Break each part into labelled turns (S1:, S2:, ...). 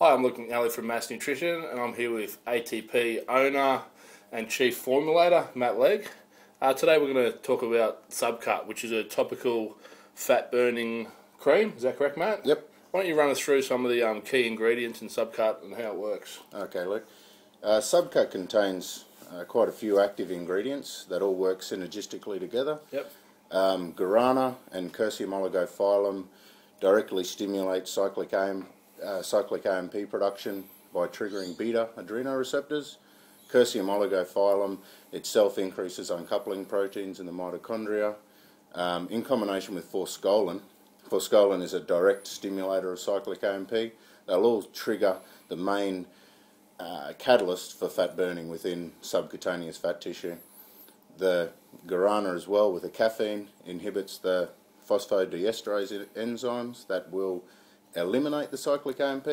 S1: Hi, I'm Luke McNally from Mass Nutrition, and I'm here with ATP owner and chief formulator, Matt Legg. Today we're going to talk about Subcut, which is a topical fat-burning cream. Is that correct, Matt?
S2: Yep.
S1: Why don't you run us through some of the key ingredients in Subcut and how it works?
S2: Okay, Luke. Subcut contains quite a few active ingredients that all work synergistically together.
S1: Yep.
S2: Guarana and Curcium oligophyllum directly stimulate cyclic AMP production by triggering beta adrenoreceptors. Curcium oligophyllum itself increases uncoupling proteins in the mitochondria in combination with forskolin. Forskolin is a direct stimulator of cyclic AMP. They'll all trigger the main catalyst for fat burning within subcutaneous fat tissue. The guarana as well, with the caffeine, inhibits the phosphodiesterase enzymes that will eliminate the cyclic AMP.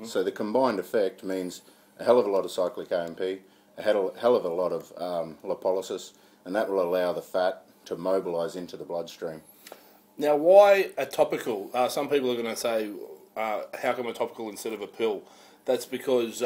S2: So the combined effect means a hell of a lot of cyclic AMP, a hell of a lot of lipolysis, and that will allow the fat to mobilise into the bloodstream.
S1: Now, why a topical? Some people are going to say, how come a topical instead of a pill? That's because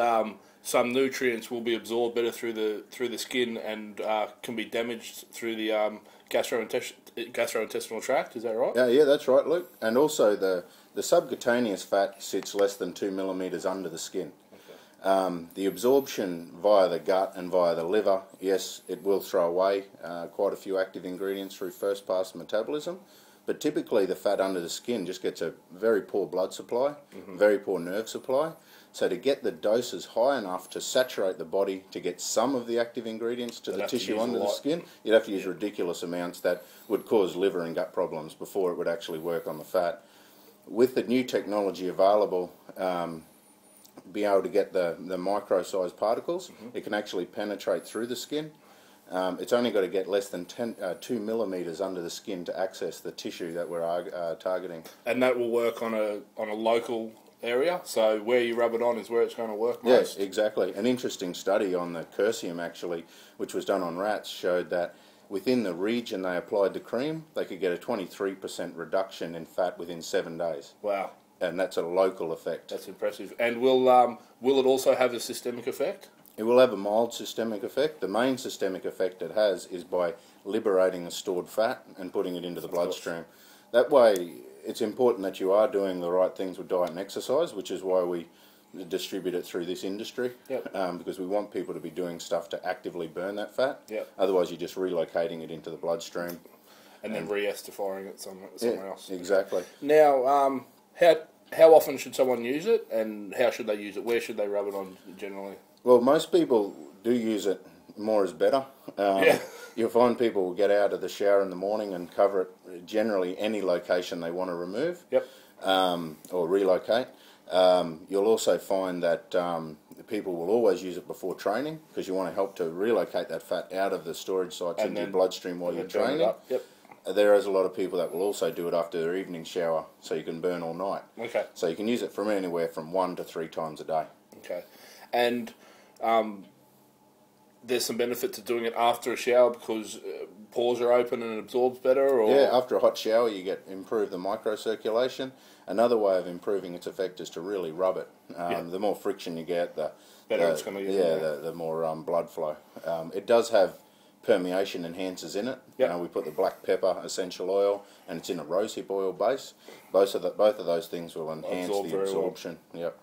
S1: some nutrients will be absorbed better through the skin and can be damaged through the gastrointestinal tract. Is that right?
S2: Yeah, that's right, Luke. And also the subcutaneous fat sits less than 2 millimetres under the skin. Okay. The absorption via the gut and via the liver, yes, it will throw away quite a few active ingredients through first pass metabolism. But typically the fat under the skin just gets a very poor blood supply, very poor nerve supply. So to get the doses high enough to saturate the body to get some of the active ingredients to the tissue under the skin, you'd have to use ridiculous amounts that would cause liver and gut problems before it would actually work on the fat. With the new technology available, being able to get the micro-sized particles, it can actually penetrate through the skin. It's only got to get less than 2 millimetres under the skin to access the tissue that we're targeting.
S1: And that will work on a local area, so where you rub it on is where it's going to work most.
S2: Yes, exactly. An interesting study on the curcium, actually, which was done on rats, showed that within the region they applied the cream, they could get a 23% reduction in fat within 7 days.
S1: Wow.
S2: And that's a local effect.
S1: That's impressive. And will it also have a systemic effect?
S2: It will have a mild systemic effect. The main systemic effect it has is by liberating the stored fat and putting it into the bloodstream. That way, it's important that you are doing the right things with diet and exercise, which is why we distribute it through this industry.
S1: Yep.
S2: Because we want people to be doing stuff to actively burn that fat.
S1: Yep.
S2: Otherwise, you're just relocating it into the bloodstream.
S1: And then re-estifying it somewhere else.
S2: Exactly.
S1: Now, how often should someone use it, and how should they use it? Where should they rub it on generally?
S2: Well, most people do use it more is better. You'll find people will get out of the shower in the morning and cover it generally any location they want to remove.
S1: Yep.
S2: Or relocate. You'll also find that people will always use it before training because you want to help to relocate that fat out of the storage sites into your bloodstream while you're training.
S1: Yep.
S2: There is a lot of people that will also do it after their evening shower so you can burn all night.
S1: Okay.
S2: So you can use it from anywhere from 1 to 3 times a day.
S1: Okay. And there's some benefit to doing it after a shower because pores are open and it absorbs better? Or?
S2: Yeah, after a hot shower you get improve the microcirculation. Another way of improving its effect is to really rub it. The more friction you get, the
S1: better it's going to get.
S2: The more blood flow. It does have permeation enhancers in it.
S1: Yep.
S2: We put the black pepper essential oil, and it's in a rosehip oil base. Both of those things will enhance the absorption. Well. Yep.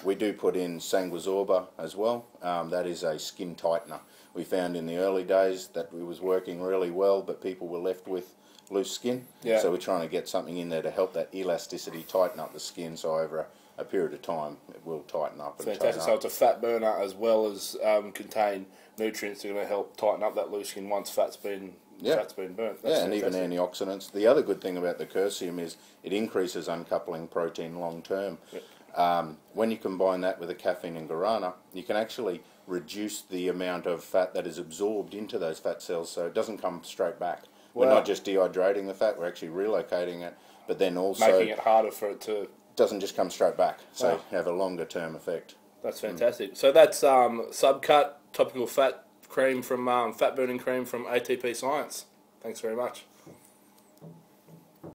S2: We do put in sanguisorba as well. That is a skin tightener. We found in the early days that it was working really well, but people were left with loose skin.
S1: Yeah.
S2: So we're trying to get something in there to help that elasticity tighten up the skin. So over a period of time, it will tighten up.
S1: Fantastic. So it's a fat burner as well as contain nutrients that are going to help tighten up that loose skin once fat's been burnt. That's
S2: and even antioxidants. The other good thing about the curcium is it increases uncoupling protein long term.
S1: Yep.
S2: When you combine that with the caffeine and guarana, you can actually reduce the amount of fat that is absorbed into those fat cells, so it doesn't come straight back. We're not just dehydrating the fat, we're actually relocating it, but then also
S1: making it harder for it to...
S2: doesn't just come straight back, so you have a longer term effect.
S1: That's fantastic. So that's Subcut topical fat cream from fat burning cream from ATP Science. Thanks very much.